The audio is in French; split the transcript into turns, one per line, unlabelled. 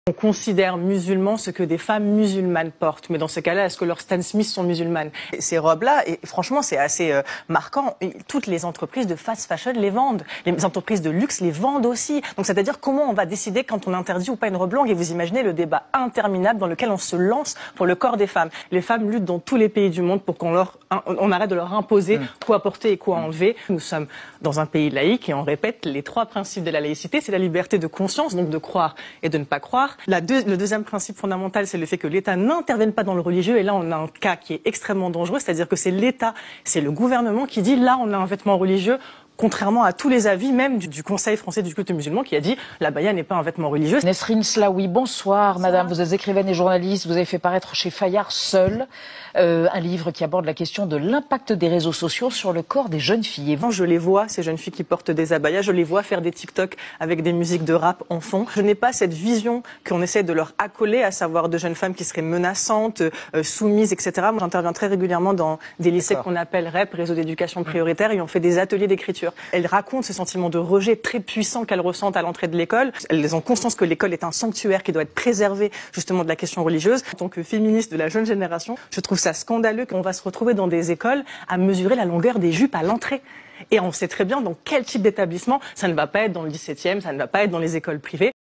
On considère musulman ce que des femmes musulmanes portent. Mais dans ce cas-là, est-ce que leurs Stan Smith sont musulmanes? Ces robes-là, et franchement, c'est assez marquant. Toutes les entreprises de fast fashion les vendent. Les entreprises de luxe les vendent aussi. Donc, c'est-à-dire comment on va décider quand on interdit ou pas une robe longue? Et vous imaginez le débat interminable dans lequel on se lance pour le corps des femmes. Les femmes luttent dans tous les pays du monde pour on arrête de leur imposer quoi porter et quoi enlever. Nous sommes dans un pays laïque et on répète les trois principes de la laïcité. C'est la liberté de conscience, donc de croire et de ne pas croire. Le deuxième principe fondamental, c'est le fait que l'État n'intervienne pas dans le religieux. Et là, on a un cas qui est extrêmement dangereux, c'est-à-dire que c'est l'État, c'est le gouvernement qui dit là, on a un vêtement religieux. Contrairement à tous les avis, même du Conseil français du culte musulman, qui a dit la baya n'est pas un vêtement religieux.
Nesrine Slaoui, bonsoir madame. Vous êtes écrivaine et journaliste. Vous avez fait paraître chez Fayard Seul un livre qui aborde la question de l'impact des réseaux sociaux sur le corps des jeunes filles.
Et je les vois, ces jeunes filles qui portent des abayas, je les vois faire des TikTok avec des musiques de rap en fond. Je n'ai pas cette vision qu'on essaie de leur accoler, à savoir de jeunes femmes qui seraient menaçantes, soumises, etc. Moi, j'interviens très régulièrement dans des lycées qu'on appelle REP, Réseau d'éducation prioritaire, et on fait des ateliers d'écriture. Elles racontent ce sentiment de rejet très puissant qu'elles ressentent à l'entrée de l'école. Elles ont conscience que l'école est un sanctuaire qui doit être préservé justement de la question religieuse. En tant que féministe de la jeune génération, je trouve ça scandaleux qu'on va se retrouver dans des écoles à mesurer la longueur des jupes à l'entrée. Et on sait très bien dans quel type d'établissement. Ça ne va pas être dans le 17e, ça ne va pas être dans les écoles privées.